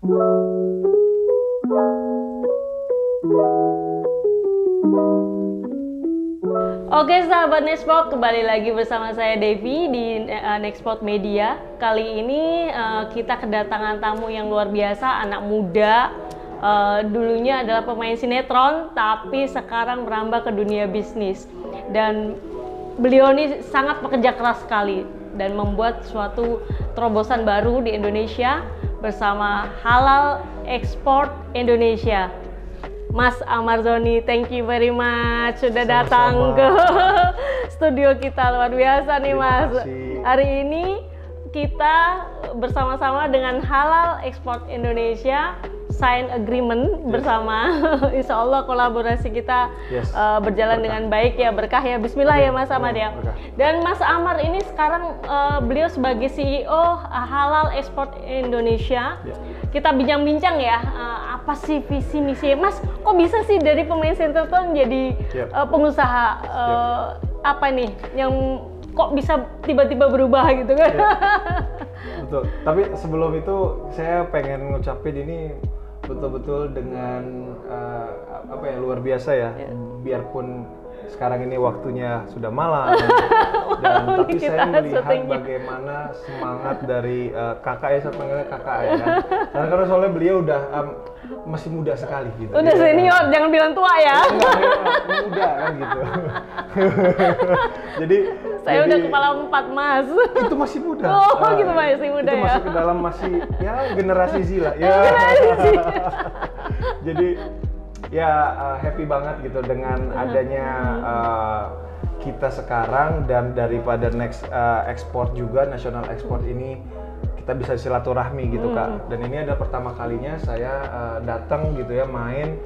Oke sahabat Nextpod, kembali lagi bersama saya Devi di Nextpod Media. Kali ini kita kedatangan tamu yang luar biasa, anak muda. Dulunya adalah pemain sinetron, tapi sekarang merambah ke dunia bisnis. Dan beliau ini sangat bekerja keras sekali dan membuat suatu terobosan baru di Indonesia bersama Halal Export Indonesia. Mas Amar Zoni, thank you very much sudah datang ke studio kita, luar biasa nih Mas. Hari ini kita bersama-sama dengan Halal Export Indonesia sign agreement bersama. Insya Allah kolaborasi kita berjalan dengan baik ya, berkah ya. Bismillah ya Mas Amar ya. Dan Mas Amar ini sekarang beliau sebagai CEO Halal Export Indonesia. Kita bincang-bincang ya, apa sih visi misi Mas? Kok bisa sih dari pemain sinetron jadi pengusaha apa nih yang kok bisa tiba-tiba berubah gitu kan? Betul. Tapi sebelum itu saya pengen ngucapin ini betul-betul dengan apa ya, luar biasa ya. Biarpun sekarang ini waktunya sudah malam dan tapi saya melihat bagaimana semangat dari kakak ya, saya panggilnya kakak ya kan. Karena soalnya beliau udah masih muda sekali gitu. Udah senior, jangan bilang tua ya. Muda kan gitu. Jadi saya udah kepala 4 Mas. Itu masih muda. Oh gitu masih muda itu ya. Masuk ke dalam masih ya generasi Z lah. Ya. Jadi ya happy banget gitu dengan adanya kita sekarang, dan daripada next export juga, national export ini kita bisa silaturahmi gitu Kak. Dan ini adalah pertama kalinya saya datang gitu ya, main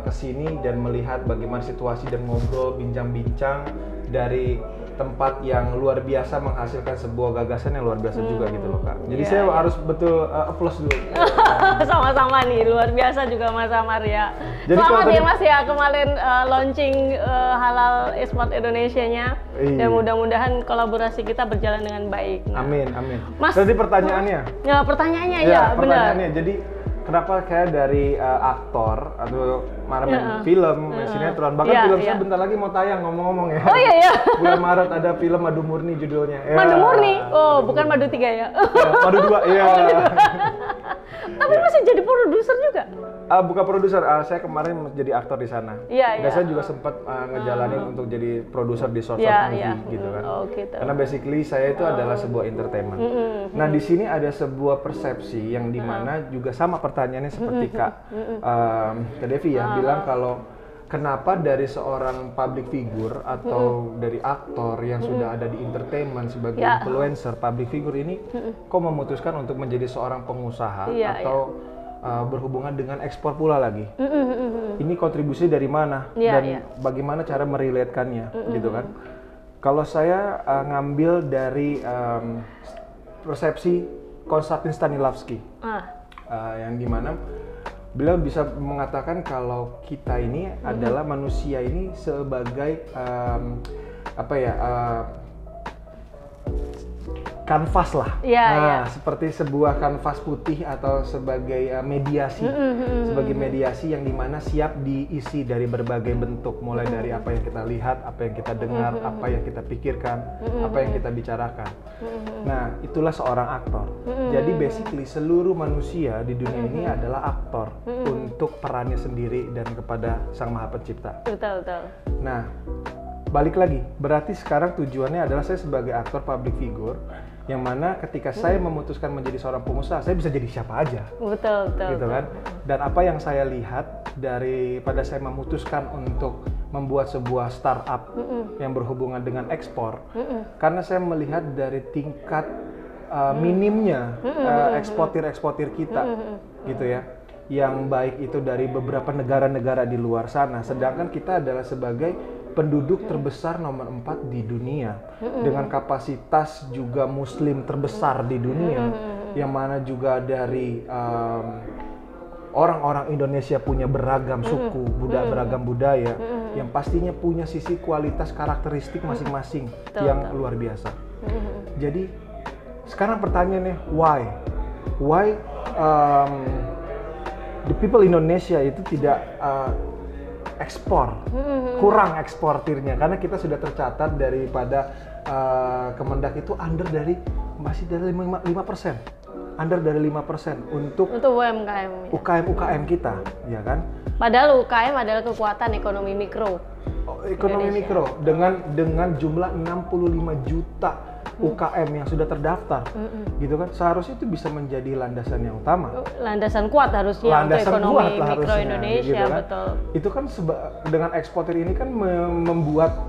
ke sini dan melihat bagaimana situasi dan ngobrol bincang-bincang dari tempat yang luar biasa menghasilkan sebuah gagasan yang luar biasa juga gitu loh Kak. Jadi saya harus betul applause dulu. Sama-sama nih, luar biasa juga Mas Amar ya. Jadi selamat ya Mas ya, kemarin launching Halal Export Indonesia-nya. Dan mudah-mudahan kolaborasi kita berjalan dengan baik. Nah, amin, amin. Mas, jadi pertanyaannya? Ya pertanyaannya ya benar. Jadi kenapa kayak dari aktor atau main film, sinetron, bahkan film saya bentar lagi mau tayang, ngomong-ngomong ya. Oh iya ya. Bulan Maret ada film Madu Murni judulnya. Madu Murni? Oh bukan Madu 3 ya? Madu 2, iya. Tapi masih jadi produser juga? Bukan produser, saya kemarin jadi aktor di sana. Dan saya juga sempat ngejalanin untuk jadi produser di short movie gitu kan. Gitu. Karena basically saya itu adalah sebuah entertainment. Nah di sini ada sebuah persepsi yang dimana juga sama pertanyaannya seperti Kak Devi ya, bilang kalau kenapa dari seorang public figure atau dari aktor yang sudah ada di entertainment sebagai influencer, public figure ini kok memutuskan untuk menjadi seorang pengusaha atau berhubungan dengan ekspor pula lagi. Ini kontribusi dari mana dan bagaimana cara merelatekannya gitu kan. Kalau saya ngambil dari persepsi Konstantin Stanislavski yang dimana beliau bisa mengatakan kalau kita ini adalah manusia ini sebagai kanvas lah, seperti sebuah kanvas putih atau sebagai mediasi, sebagai mediasi yang dimana siap diisi dari berbagai bentuk, mulai dari apa yang kita lihat, apa yang kita dengar, apa yang kita pikirkan, apa yang kita bicarakan. Nah, itulah seorang aktor. Jadi basically seluruh manusia di dunia ini adalah aktor untuk perannya sendiri dan kepada Sang Maha Pencipta. Betul. Nah, balik lagi, berarti sekarang tujuannya adalah saya sebagai aktor public figure, yang mana ketika saya memutuskan menjadi seorang pengusaha, saya bisa jadi siapa aja. Betul. Gitu kan? Dan apa yang saya lihat daripada saya memutuskan untuk membuat sebuah startup yang berhubungan dengan ekspor, karena saya melihat dari tingkat minimnya eksportir kita, gitu ya, yang baik itu dari beberapa negara-negara di luar sana, sedangkan kita adalah sebagai penduduk terbesar nomor 4 di dunia, dengan kapasitas juga muslim terbesar di dunia, yang mana juga dari orang-orang Indonesia punya beragam suku, beragam budaya, yang pastinya punya sisi kualitas karakteristik masing-masing yang luar biasa. Jadi sekarang pertanyaannya why? why the people Indonesia itu tidak ekspor, kurang eksportirnya, karena kita sudah tercatat daripada Kemendak itu masih dari 5%, under dari 5% untuk UMKM. UKM kita, ya kan? Padahal UKM adalah kekuatan ekonomi mikro. Ekonomi mikro dengan jumlah 65 juta UKM yang sudah terdaftar, gitu kan, seharusnya itu bisa menjadi landasan yang utama. Landasan kuat harusnya untuk ekonomi mikro Indonesia, gitu kan? betul. Itu kan dengan eksportir ini kan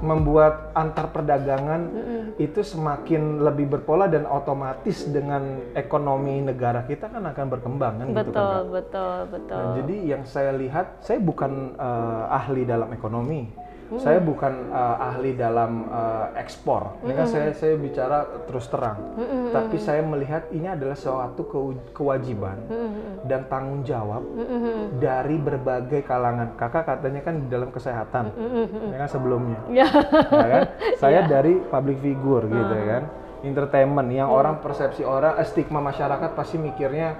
membuat antar perdagangan itu semakin lebih berpola, dan otomatis dengan ekonomi negara kita kan akan berkembang kan, gitu kan, Kak? Betul. Nah, jadi yang saya lihat, saya bukan ahli dalam ekonomi. Saya bukan ahli dalam ekspor, ini kan saya bicara terus terang. Tapi saya melihat ini adalah suatu kewajiban dan tanggung jawab dari berbagai kalangan. Kakak katanya kan di dalam kesehatan, ya kan sebelumnya. Ya kan? Saya dari public figure gitu ya kan, entertainment yang persepsi orang, stigma masyarakat pasti mikirnya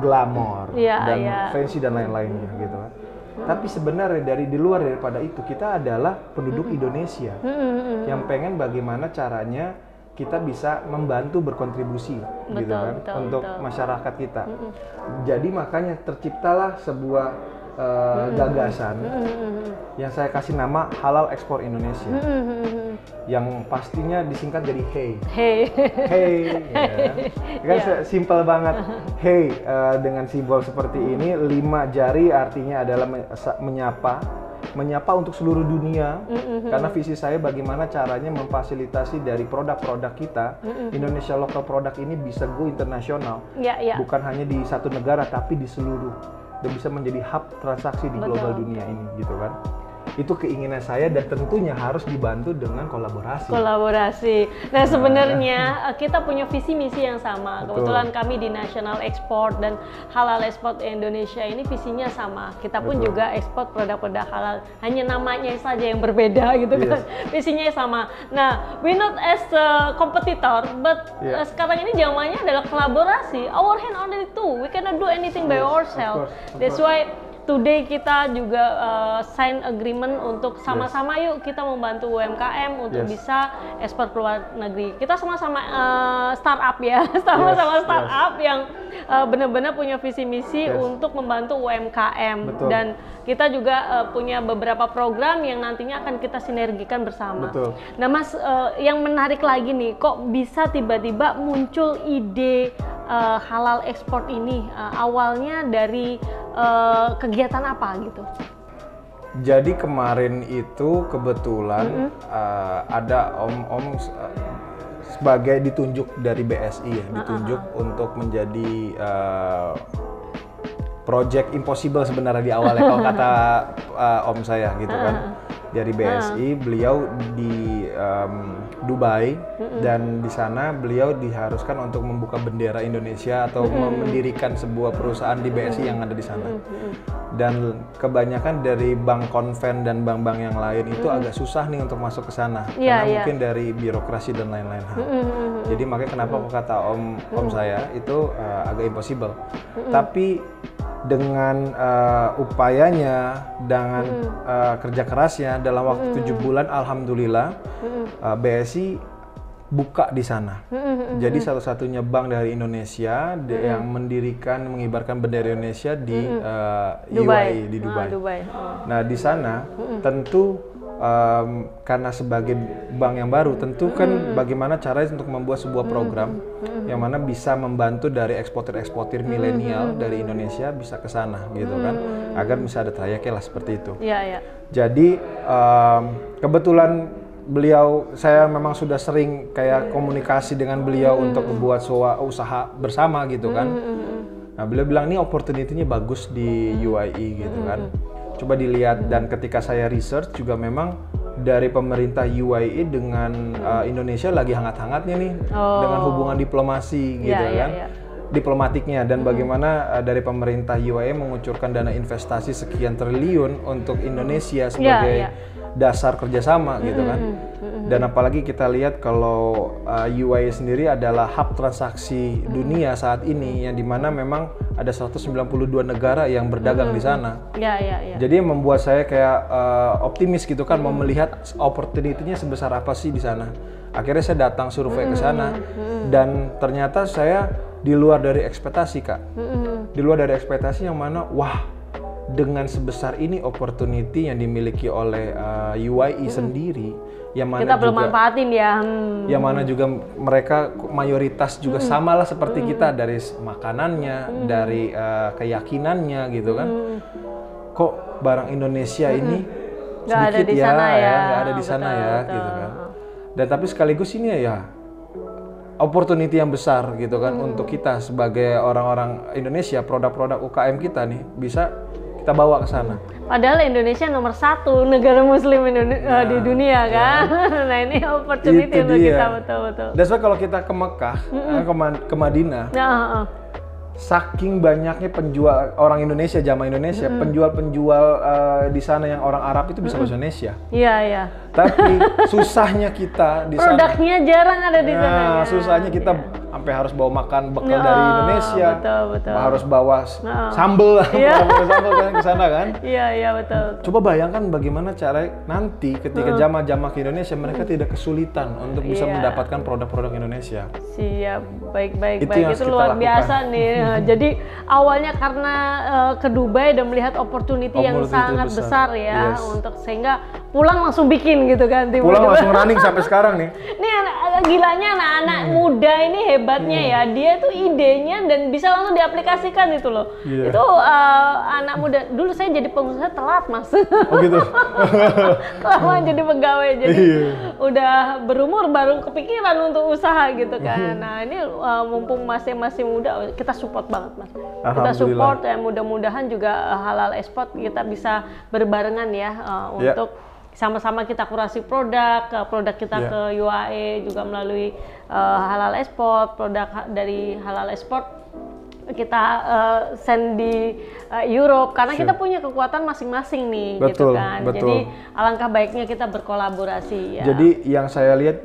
glamor dan fancy dan lain-lainnya gitu kan. Tapi sebenarnya di luar daripada itu, kita adalah penduduk Indonesia yang pengen bagaimana caranya kita bisa membantu berkontribusi, gitu kan, untuk masyarakat kita. Jadi makanya terciptalah sebuah gagasan yang saya kasih nama Halal Ekspor Indonesia, yang pastinya disingkat jadi Hey, ya kan, simple banget. Hey, dengan simbol seperti ini, 5 jari artinya adalah menyapa untuk seluruh dunia, karena visi saya bagaimana caranya memfasilitasi dari produk-produk kita, Indonesia local product ini bisa go internasional, bukan hanya di satu negara tapi di seluruh, dan bisa menjadi hub transaksi di global dunia ini, gitu kan. Itu keinginan saya, dan tentunya harus dibantu dengan kolaborasi. Nah, sebenarnya kita punya visi misi yang sama. Betul. Kebetulan kami di National Export dan Halal Export Indonesia ini visinya sama. Kita pun juga ekspor produk-produk halal, hanya namanya saja yang berbeda gitu kan. Visinya sama. Nah, we not as a competitor, but sekarang ini zamannya adalah kolaborasi. Our hand on it too. We cannot do anything by ourselves. That's why today kita juga sign agreement untuk sama-sama yuk kita membantu UMKM untuk bisa ekspor ke luar negeri. Kita sama-sama startup ya, sama-sama startup yang benar-benar punya visi misi untuk membantu UMKM. Dan kita juga punya beberapa program yang nantinya akan kita sinergikan bersama. Nah Mas, yang menarik lagi nih, kok bisa tiba-tiba muncul ide halal ekspor ini? Awalnya dari kegiatan apa gitu? Jadi kemarin itu kebetulan ada om sebagai ditunjuk dari BSI ya, ditunjuk untuk menjadi project impossible sebenarnya di awalnya kalau kata om saya gitu kan. Dari BSI, beliau di Dubai, dan di sana beliau diharuskan untuk membuka bendera Indonesia atau mendirikan sebuah perusahaan di BSI yang ada di sana. Dan kebanyakan dari bank konven dan bank-bank yang lain itu agak susah nih untuk masuk ke sana, karena mungkin dari birokrasi dan lain-lain hal. Jadi makanya kenapa kata om saya itu agak impossible. Tapi dengan upayanya, dengan kerja kerasnya, dalam waktu 7 bulan alhamdulillah BSI buka di sana. Jadi satu-satunya bank dari Indonesia yang mengibarkan bendera Indonesia di UAE, di Dubai. Nah di sana tentu karena sebagai bank yang baru, tentu kan bagaimana caranya untuk membuat sebuah program yang mana bisa membantu dari eksportir milenial dari Indonesia bisa ke sana gitu kan, agar bisa ada trayeknya lah seperti itu. Jadi kebetulan saya memang sudah sering kayak komunikasi dengan beliau untuk membuat usaha bersama gitu kan. Nah beliau bilang ini opportunity-nya bagus di UAE gitu kan. Coba dilihat, dan ketika saya research juga memang dari pemerintah UAE dengan Indonesia lagi hangat-hangatnya nih dengan hubungan diplomasi gitu diplomatiknya, dan bagaimana dari pemerintah UAE mengucurkan dana investasi sekian triliun untuk Indonesia sebagai dasar kerjasama gitu kan. Dan apalagi kita lihat kalau UAE sendiri adalah hub transaksi dunia saat ini, yang dimana memang ada 192 negara yang berdagang di sana. Jadi membuat saya kayak optimis gitu kan, mau melihat opportunity-nya sebesar apa sih di sana. Akhirnya saya datang survei ke sana dan ternyata saya di luar dari ekspektasi, Kak. Di luar dari ekspektasi, yang mana wah, dengan sebesar ini opportunity yang dimiliki oleh UAE sendiri, yang mana kita belum manfaatin ya. Yang mana juga mereka mayoritas juga samalah seperti kita, dari makanannya, dari keyakinannya gitu kan. Kok barang Indonesia ini sedikit nggak ada di sana ya, gitu kan. Dan tapi sekaligus ini ya opportunity yang besar gitu kan untuk kita sebagai orang-orang Indonesia, produk-produk UKM kita nih bisa kita bawa ke sana. Padahal Indonesia nomor 1 negara Muslim di dunia kan. Nah ini opportunity untuk kita, betul-betul. That's why kalau kita ke Mekah, ke Madinah, saking banyaknya penjual orang Indonesia, jamaah Indonesia, penjual-penjual di sana yang orang Arab itu bisa bahasa Indonesia. Iya. Tapi susahnya kita di sana. Produknya jarang ada di sana. Susahnya kita sampai harus bawa makan bekal dari Indonesia. Betul. Harus bawa sambel ke sana kan. Iya, betul. Coba bayangkan bagaimana cara nanti ketika jamaah-jamaah ke Indonesia, mereka tidak kesulitan untuk bisa mendapatkan produk-produk Indonesia. Siap, baik. Itu luar biasa nih. Jadi awalnya karena ke Dubai dan melihat opportunity yang sangat besar ya, untuk sehingga pulang langsung bikin gitu kan. Pulang langsung running sampai sekarang nih. Ini gilanya anak-anak muda ini hebatnya ya, dia tuh idenya dan bisa langsung diaplikasikan itu loh. Itu anak muda. Dulu saya jadi pengusaha telat, Mas. Oh gitu. Lama jadi pegawai, jadi udah berumur baru kepikiran untuk usaha gitu kan. Nah ini mumpung masih muda, kita support banget, Mas. Kita support ya, mudah-mudahan juga halal export kita bisa berbarengan ya untuk sama-sama kita kurasi produk kita ke UAE juga melalui halal export, produk dari halal export kita send di Europe karena kita punya kekuatan masing-masing nih, gitu kan. Jadi alangkah baiknya kita berkolaborasi ya. Jadi yang saya lihat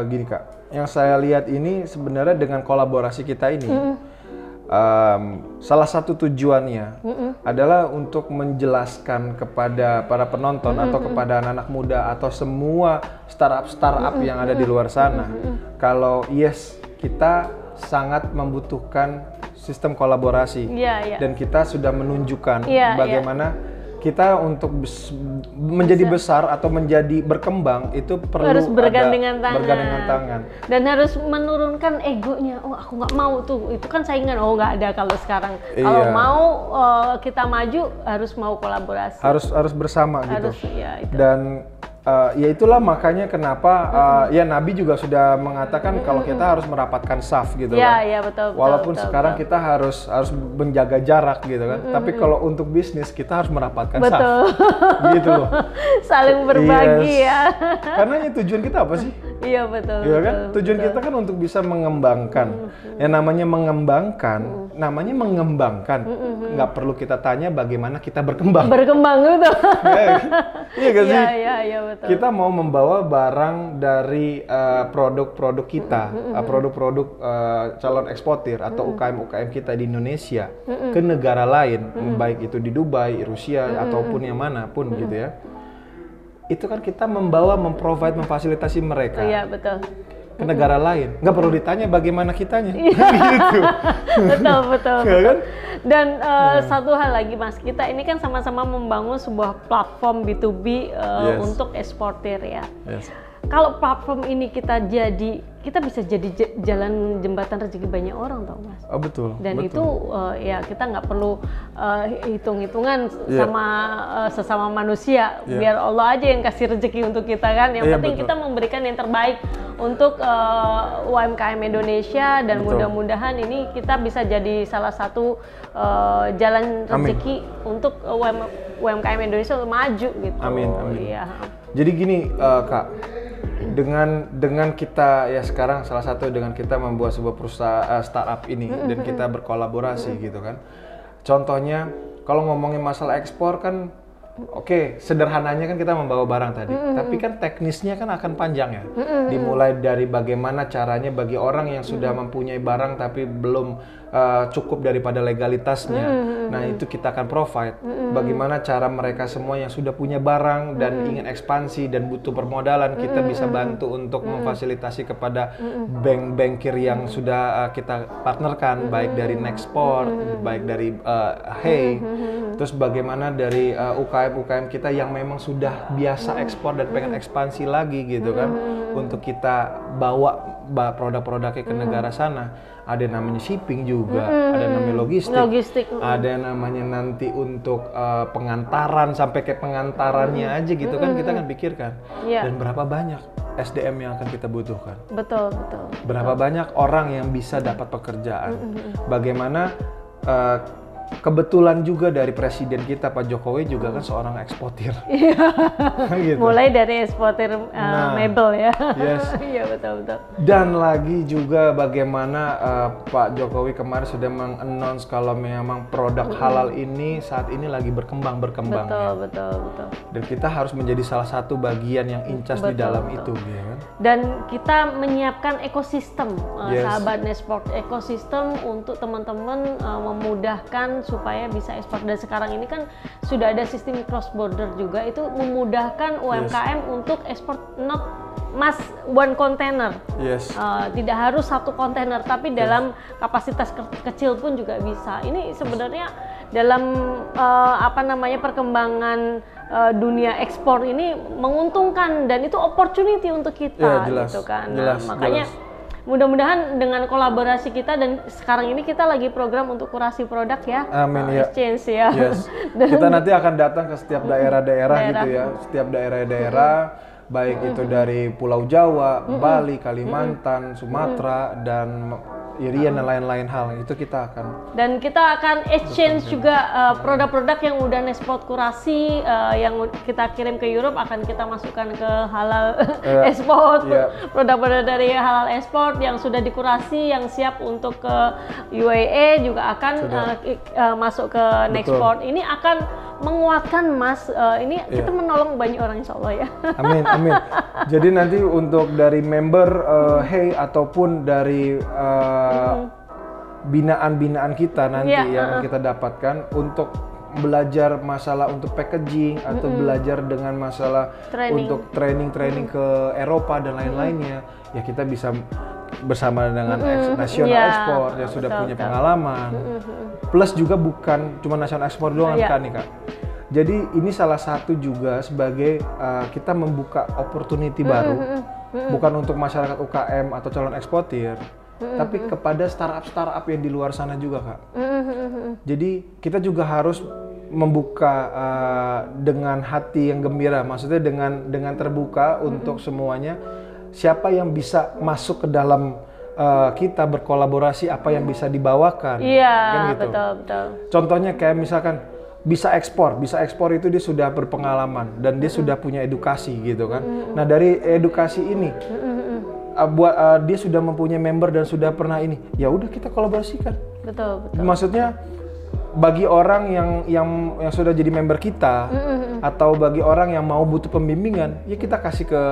gini, Kak, yang saya lihat ini sebenarnya dengan kolaborasi kita ini salah satu tujuannya adalah untuk menjelaskan kepada para penonton atau kepada anak-anak muda atau semua startup yang ada di luar sana, kalau kita sangat membutuhkan sistem kolaborasi dan kita sudah menunjukkan bagaimana kita untuk menjadi besar atau menjadi berkembang itu perlu harus bergandengan tangan dan harus menurunkan egonya. Oh aku nggak mau tuh, itu kan saingan. Oh nggak ada kalau sekarang. Kalau mau kita maju harus mau kolaborasi. Harus bersama gitu. Itu. Dan ya itulah makanya kenapa ya Nabi juga sudah mengatakan kalau kita harus merapatkan saf gitu kan. Iya betul. Walaupun sekarang kita harus menjaga jarak gitu kan. Tapi kalau untuk bisnis kita harus merapatkan saf. Gitu loh. Saling berbagi ya. Karena tujuan kita apa sih? Iya betul. Iya kan? Tujuan kita kan untuk bisa mengembangkan. Yang namanya mengembangkan, nggak perlu kita tanya bagaimana kita berkembang. Berkembang gitu. Iya kan sih? Iya betul. Kita mau membawa barang dari produk-produk kita, produk-produk calon eksportir atau UKM-UKM kita di Indonesia ke negara lain, baik itu di Dubai, Rusia ataupun yang manapun gitu ya. Itu kan kita memprovide, memfasilitasi mereka. Iya betul. Ke negara lain, nggak perlu ditanya bagaimana kitanya. Gitu. Betul. Ya kan? Dan satu hal lagi, Mas, kita ini kan sama-sama membangun sebuah platform B2B untuk eksportir ya. Kalau platform ini kita bisa jadi jalan jembatan rezeki banyak orang, tau Mas. Oh betul. Dan itu ya kita nggak perlu hitung-hitungan sesama manusia. Biar Allah aja yang kasih rezeki untuk kita kan. Yang penting kita memberikan yang terbaik untuk UMKM Indonesia dan mudah-mudahan ini kita bisa jadi salah satu jalan rezeki untuk UMKM Indonesia untuk maju gitu. Amin. Iya. Jadi gini Kak, dengan kita ya sekarang salah satu dengan kita membuat sebuah perusahaan startup ini dan kita berkolaborasi gitu kan. Contohnya kalau ngomongin masalah ekspor kan Oke, sederhananya kan kita membawa barang tadi, tapi kan teknisnya kan akan panjang ya. Dimulai dari bagaimana caranya bagi orang yang sudah mempunyai barang tapi belum cukup daripada legalitasnya. Nah, itu kita akan provide. Bagaimana cara mereka semua yang sudah punya barang dan ingin ekspansi dan butuh permodalan, kita bisa bantu untuk memfasilitasi kepada bank-bankir yang sudah kita partnerkan, baik dari Nexport, baik dari Hey. Terus bagaimana dari UKM-UKM kita yang memang sudah biasa ekspor dan pengen ekspansi lagi gitu kan, untuk kita bawa produk-produknya ke negara sana. Ada yang namanya shipping juga, ada yang namanya logistik. Ada yang namanya nanti untuk pengantaran, sampai kayak pengantarannya aja gitu kan, kita kan pikirkan. Dan berapa banyak SDM yang akan kita butuhkan. Betul. Berapa banyak orang yang bisa dapat pekerjaan. Bagaimana kebetulan juga dari presiden kita Pak Jokowi juga kan seorang eksportir. Gitu. Mulai dari eksportir mebel ya. Yes. Iya betul. Dan lagi juga bagaimana Pak Jokowi kemarin sudah mengannounce kalau memang produk halal ini saat ini lagi berkembang. Betul. Dan kita harus menjadi salah satu bagian yang incas di dalam itu, ya kan? Dan kita menyiapkan ekosistem, sahabat Nexport, ekosistem untuk teman-teman memudahkan supaya bisa ekspor. Dan sekarang ini kan sudah ada sistem cross border juga, itu memudahkan UMKM untuk ekspor not mas one container. Tidak harus satu kontainer, tapi dalam kapasitas kecil pun juga bisa. Ini sebenarnya dalam perkembangan dunia ekspor ini menguntungkan dan itu opportunity untuk kita, gitu kan. Makanya mudah-mudahan dengan kolaborasi kita, dan sekarang ini kita lagi program untuk kurasi produk ya. Amin exchange ya. Kita nanti akan datang ke setiap daerah-daerah gitu ya, setiap daerah-daerah baik itu dari Pulau Jawa, Bali, Kalimantan, Sumatera, dan Irian dan lain-lain hal, itu kita akan. Dan kita akan exchange juga produk-produk yang udah Nexport kurasi, yang kita kirim ke Europe akan kita masukkan ke halal ekspor. Produk-produk dari halal ekspor yang sudah dikurasi, yang siap untuk ke UAE juga akan masuk ke Nexport. Ini akan menguatkan Mas, ini kita menolong banyak orang insya Allah ya. Amin. Jadi nanti untuk dari member Hey ataupun dari binaan-binaan kita nanti yang kita dapatkan untuk belajar masalah untuk packaging atau belajar dengan masalah untuk training ke Eropa dan lain-lainnya, ya kita bisa bersama dengan nasional ekspor yang sudah punya pengalaman. Plus juga bukan cuma nasional ekspor doang kan nih Kak. Jadi ini salah satu juga sebagai kita membuka opportunity baru, bukan untuk masyarakat UKM atau calon eksportir, tapi kepada startup yang di luar sana juga Kak. Jadi kita juga harus membuka dengan hati yang gembira, maksudnya dengan terbuka untuk semuanya. Siapa yang bisa masuk ke dalam kita berkolaborasi, apa yang bisa dibawakan. Kan gitu. Betul. Contohnya kayak misalkan bisa ekspor itu dia sudah berpengalaman dan dia sudah punya edukasi gitu kan. Nah dari edukasi ini dia sudah mempunyai member dan sudah pernah ini, ya udah kita kolaborasikan. Betul. Maksudnya bagi orang yang sudah jadi member kita atau bagi orang yang mau butuh pembimbingan, ya kita kasih ke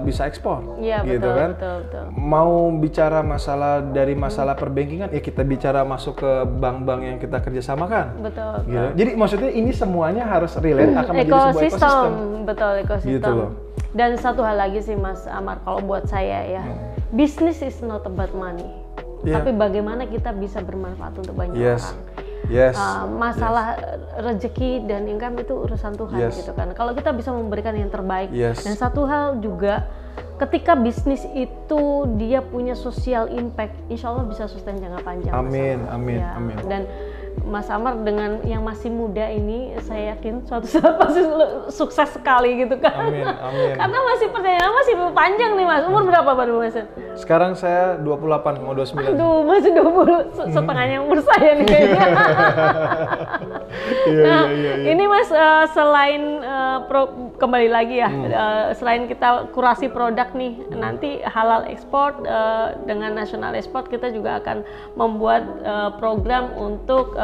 bisa ekspor, gitu kan. Betul. Mau bicara masalah perbankingan, ya kita bicara masuk ke bank-bank yang kita kerjasamakan. Betul. Gitu. Jadi maksudnya ini semuanya harus relate akan menjadi sebuah ekosistem. Betul, ekosistem. Gitu loh. Dan satu hal lagi sih Mas Amar, kalau buat saya ya, business is not about money, tapi bagaimana kita bisa bermanfaat untuk banyak orang. Masalah rezeki dan income itu urusan Tuhan gitu kan. Kalau kita bisa memberikan yang terbaik, dan satu hal juga, ketika bisnis itu dia punya social impact, insya Allah bisa sustain jangka panjang. Amin. Dan Mas Amar dengan yang masih muda ini, saya yakin suatu saat pasti sukses sekali gitu kan. Amin. Karena perjalanan masih panjang nih Mas. Umur berapa baru Mas? Sekarang saya 28, mau 29. Aduh, masih 20, setengahnya umur saya nih kayaknya. Ini Mas, selain kembali lagi ya, selain kita kurasi produk nih, nanti halal ekspor dengan nasional ekspor, kita juga akan membuat program untuk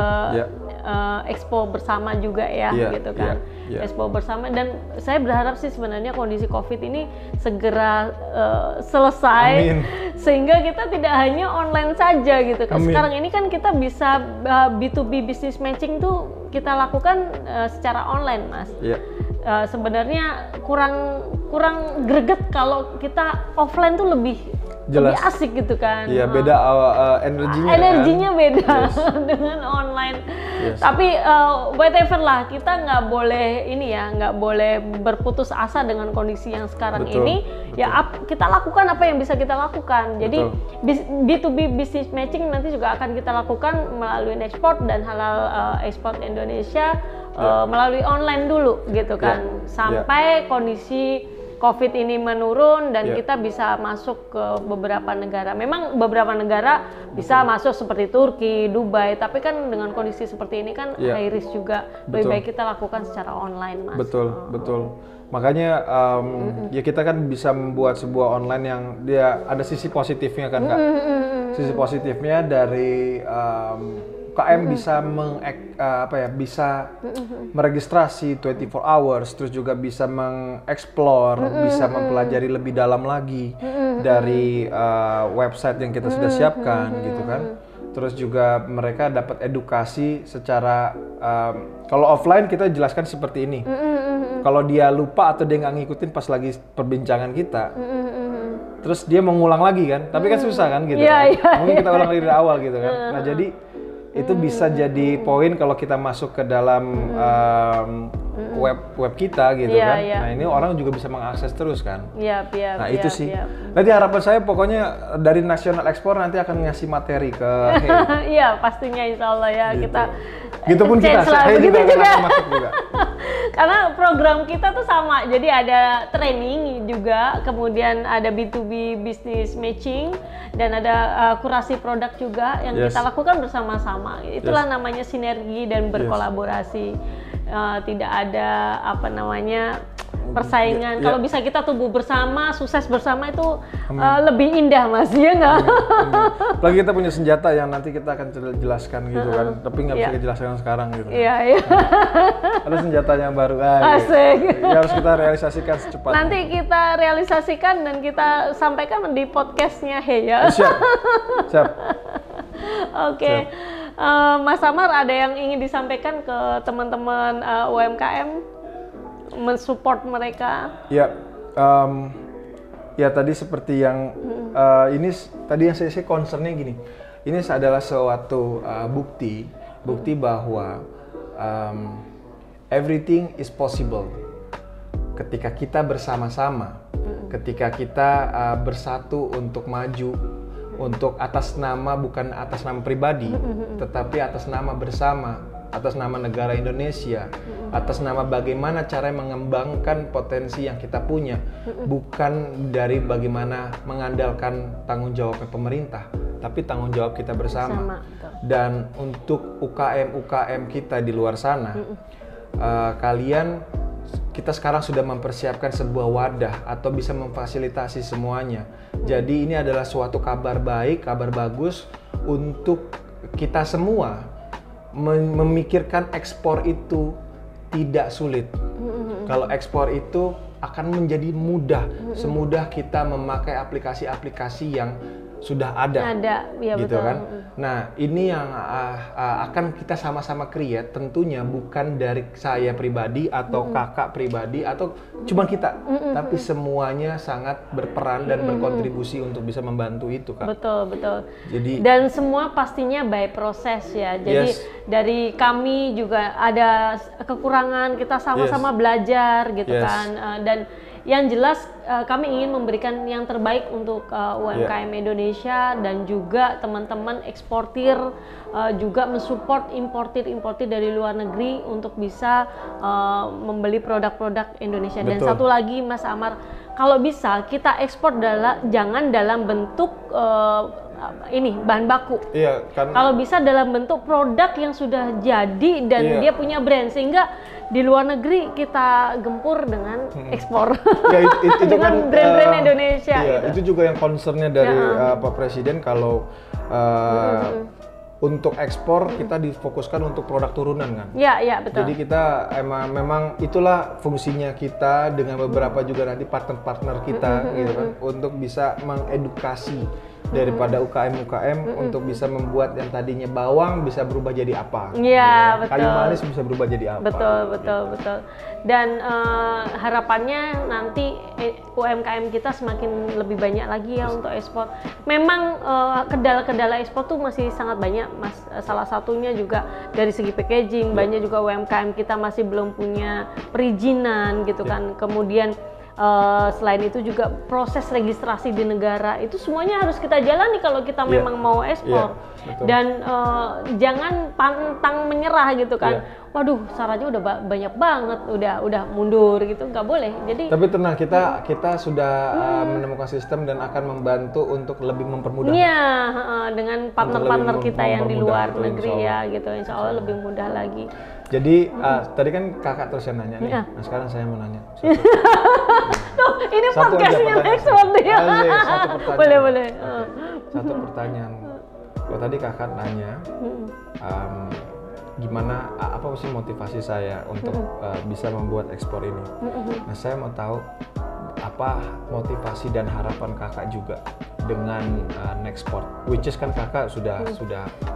expo bersama juga ya, gitu kan. Expo bersama, dan saya berharap sih sebenarnya kondisi COVID ini segera selesai. Amin. Sehingga kita tidak hanya online saja gitu kan. Sekarang ini kan kita bisa B2B business matching tuh kita lakukan secara online, Mas. Sebenarnya kurang greget kalau kita offline tuh lebih asik gitu kan. Iya, beda energinya. Energinya kan? Beda dengan online. Tapi whatever lah, kita nggak boleh berputus asa dengan kondisi yang sekarang ini. Ya kita lakukan apa yang bisa kita lakukan. Jadi B2B business matching nanti juga akan kita lakukan melalui Nexport dan Halal Export Indonesia melalui online dulu gitu kan, sampai kondisi COVID ini menurun dan kita bisa masuk ke beberapa negara. Memang beberapa negara bisa masuk seperti Turki, Dubai, tapi kan dengan kondisi seperti ini kan high risk juga. Lebih baik kita lakukan secara online, Mas. Betul. Makanya ya kita kan bisa membuat sebuah online yang dia ada sisi positifnya kan, Kak. Sisi positifnya dari UKM bisa bisa meregistrasi 24 hours, terus juga bisa mengeksplor, bisa mempelajari lebih dalam lagi dari website yang kita sudah siapkan gitu kan. Terus juga mereka dapat edukasi secara kalau offline kita jelaskan seperti ini. Kalau dia lupa atau dia nggak ngikutin pas lagi perbincangan kita, terus dia mengulang lagi kan, tapi kan susah kan gitu. Mungkin kita ulang lagi dari awal gitu kan. Nah jadi itu bisa jadi poin kalau kita masuk ke dalam web kita gitu kan. Nah ini orang juga bisa mengakses terus kan. Nah itu sih. Nanti harapan saya pokoknya dari National Export nanti akan ngasih materi ke Iya pastinya, insya Allah ya gitu. Kita gitu pun kita, saya juga akan masuk juga. Karena program kita tuh sama, jadi ada training juga, kemudian ada B2B business matching, dan ada kurasi produk juga yang kita lakukan bersama-sama. Itulah namanya sinergi dan berkolaborasi. Tidak ada persaingan. Kalau bisa kita tumbuh bersama, sukses bersama itu lebih indah, Mas, ya nggak? Apalagi kita punya senjata yang nanti kita akan jelaskan gitu kan, tapi nggak bisa dijelaskan sekarang gitu. Ada senjatanya baru. Asik. Ya, harus kita realisasikan secepatnya. Nanti kita realisasikan dan kita sampaikan di podcastnya ya. Siap. Oke. Mas Amar, ada yang ingin disampaikan ke teman-teman UMKM? Mensupport mereka. Ya, ya tadi seperti yang ini tadi yang saya concernnya gini. Ini adalah suatu bukti bahwa everything is possible. Ketika kita bersama-sama, ketika kita bersatu untuk maju, untuk atas nama bukan atas nama pribadi, tetapi atas nama bersama. Atas nama negara Indonesia, atas nama bagaimana cara mengembangkan potensi yang kita punya, bukan dari bagaimana mengandalkan tanggung jawab pemerintah, tapi tanggung jawab kita bersama. Dan untuk UKM kita di luar sana, kita sekarang sudah mempersiapkan sebuah wadah atau bisa memfasilitasi semuanya. Jadi ini adalah suatu kabar baik, kabar bagus untuk kita semua. Memikirkan ekspor itu tidak sulit. Kalau ekspor itu akan menjadi mudah, semudah kita memakai aplikasi-aplikasi yang sudah ada ya, gitu betul. Kan. Nah ini yang akan kita sama-sama create, tentunya bukan dari saya pribadi atau kakak pribadi atau cuma kita, tapi semuanya sangat berperan dan berkontribusi untuk bisa membantu itu, Kak. Betul. Jadi dan semua pastinya by proses ya. Jadi dari kami juga ada kekurangan, kita sama-sama belajar gitu kan. Dan yang jelas kami ingin memberikan yang terbaik untuk UMKM Indonesia dan juga teman-teman eksportir, juga mensupport importir dari luar negeri untuk bisa membeli produk-produk Indonesia. Dan satu lagi Mas Amar, kalau bisa kita ekspor jangan dalam bentuk bahan baku. Kalau bisa dalam bentuk produk yang sudah jadi dan dia punya brand, sehingga di luar negeri kita gempur dengan ekspor. Itu dengan kan brand-brand Indonesia. Itu juga yang concernnya dari Pak Presiden, kalau untuk ekspor kita difokuskan untuk produk turunan kan. Iya, betul. Jadi kita memang itulah fungsinya kita dengan beberapa juga nanti partner-partner kita gitu kan, untuk bisa mengedukasi daripada UKM untuk bisa membuat yang tadinya bawang bisa berubah jadi apa. Iya, betul. Kayu manis bisa berubah jadi apa. Betul. Dan harapannya nanti UMKM kita semakin lebih banyak lagi ya untuk ekspor. Memang kendala-kendala ekspor tuh masih sangat banyak, Mas. Salah satunya juga dari segi packaging, banyak juga UMKM kita masih belum punya perizinan gitu kan. Kemudian selain itu juga proses registrasi di negara itu semuanya harus kita jalani kalau kita memang mau ekspor. Dan jangan pantang menyerah gitu kan. Waduh, syaratnya udah banyak banget, udah mundur gitu, nggak boleh. Jadi tapi tenang, kita sudah menemukan sistem dan akan membantu untuk lebih mempermudah. Iya, dengan partner-partner kita yang di luar negeri ya gitu, insya Allah lebih mudah lagi. Jadi tadi kan kakak terus yang nanya nih, nah sekarang saya mau nanya. Tuh, ini podcastnya ekspor ya. Satu pertanyaan. Boleh. Satu pertanyaan. Kalau tadi kakak nanya, gimana, apa sih motivasi saya untuk bisa membuat ekspor ini? Nah, saya mau tahu apa motivasi dan harapan kakak juga dengan Nexport, which is kan kakak sudah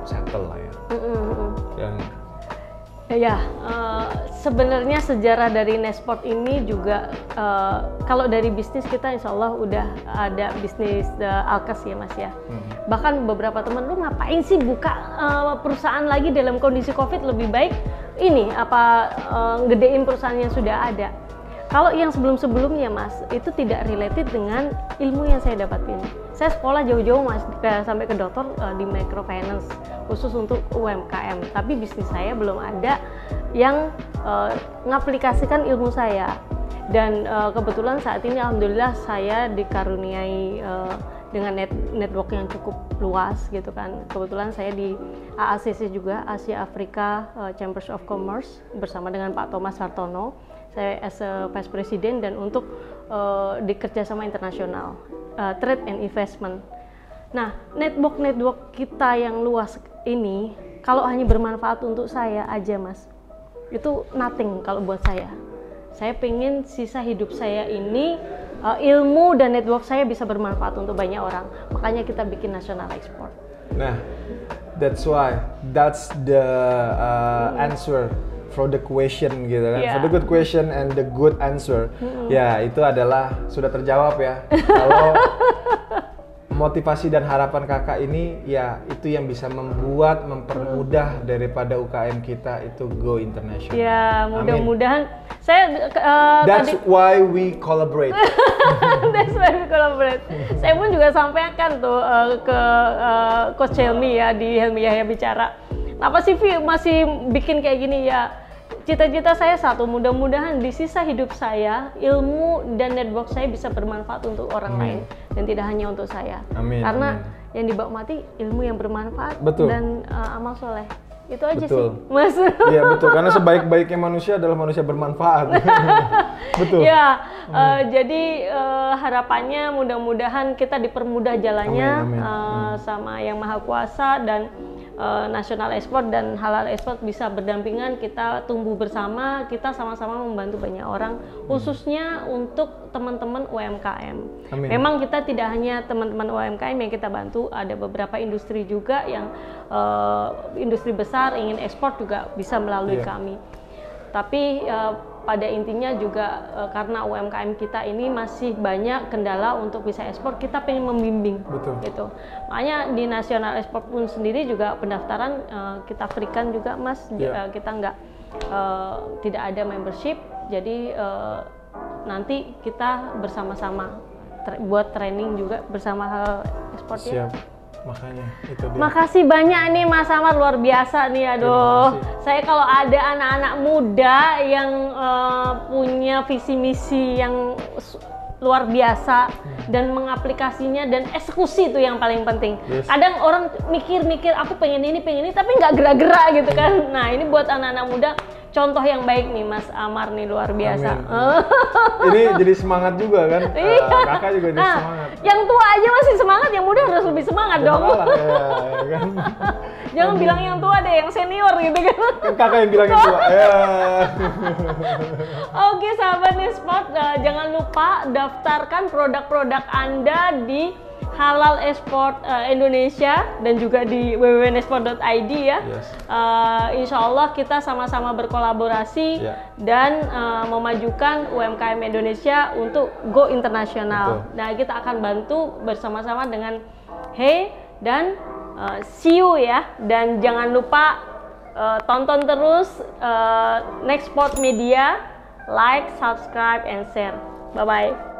settle lah ya. Dan sebenarnya sejarah dari Nexport ini juga kalau dari bisnis kita insya Allah udah ada bisnis Alkes ya Mas ya. Bahkan beberapa teman, lu ngapain sih buka perusahaan lagi dalam kondisi COVID, lebih baik ini gedein perusahaan yang sudah ada. Kalau yang sebelum-sebelumnya Mas, itu tidak related dengan ilmu yang saya dapatin. Saya sekolah jauh-jauh Mas, sampai ke dokter di microfinance, khusus untuk UMKM. Tapi bisnis saya belum ada yang ngaplikasikan ilmu saya. Dan kebetulan saat ini alhamdulillah saya dikaruniai dengan network yang cukup luas gitu kan. Kebetulan saya di AACC juga, Asia Afrika Chambers of Commerce, bersama dengan Pak Thomas Hartono. Saya as a Vice President dan untuk di kerjasama internasional, trade and investment. Nah, network kita yang luas ini kalau hanya bermanfaat untuk saya aja Mas, itu nothing kalau buat saya. Saya pengen sisa hidup saya ini ilmu dan network saya bisa bermanfaat untuk banyak orang. Makanya kita bikin national export. Nah, that's the answer for the question gitu kan. For the good question and the good answer. Ya, itu adalah sudah terjawab ya. Kalau motivasi dan harapan kakak ini ya itu yang bisa mempermudah daripada UKM kita itu go international. Ya, mudah-mudahan saya That's why we collaborate. That's why we collaborate. Saya pun juga sampaikan tuh ke Coach Helmi ya di Helmi Yahya Bicara. Apa sih Vi masih bikin kayak gini ya? Cita-cita saya satu, mudah-mudahan di sisa hidup saya ilmu dan network saya bisa bermanfaat untuk orang lain dan tidak hanya untuk saya. Karena yang dibawa mati ilmu yang bermanfaat dan amal soleh. Itu aja sih, Mas. Iya betul, karena sebaik-baiknya manusia adalah manusia bermanfaat. Betul. Ya, jadi harapannya mudah-mudahan kita dipermudah jalannya sama Yang Maha Kuasa dan nasional ekspor dan halal ekspor bisa berdampingan, kita tumbuh bersama, kita sama-sama membantu banyak orang, khususnya untuk teman-teman UMKM. Memang kita tidak hanya teman-teman UMKM yang kita bantu, ada beberapa industri juga yang industri besar ingin ekspor juga bisa melalui kami. Tapi pada intinya juga karena UMKM kita ini masih banyak kendala untuk bisa ekspor, kita pengen membimbing. Gitu. Makanya di nasional ekspor pun sendiri juga pendaftaran kita berikan juga Mas, kita tidak ada membership, jadi nanti kita bersama-sama buat training juga bersama hal ekspor ya. Makanya itu dia. Makasih banyak nih Mas Ahmad, luar biasa nih, aduh. Saya kalau ada anak-anak muda yang punya visi misi yang luar biasa dan mengaplikasinya dan eksekusi itu yang paling penting. Kadang orang mikir-mikir aku pengen ini tapi nggak gerak-gerak gitu kan. Nah ini buat anak-anak muda, contoh yang baik nih Mas Amar nih, luar biasa. Ini jadi semangat juga kan? Kakak juga jadi semangat. Yang tua aja masih semangat, yang muda harus lebih semangat dong. Ya kan? Jangan bilang yang tua deh, yang senior gitu kan. Kan kakak yang bilang yang tua. Oke sahabat Nextport, jangan lupa daftarkan produk-produk Anda di Halal Export Indonesia dan juga di www.nextport.id ya. Yes. Insya Allah kita sama-sama berkolaborasi dan memajukan UMKM Indonesia untuk go internasional. Nah, kita akan bantu bersama-sama dengan Hey dan see you ya. Dan jangan lupa tonton terus Nextport Media, like, subscribe, and share. Bye-bye.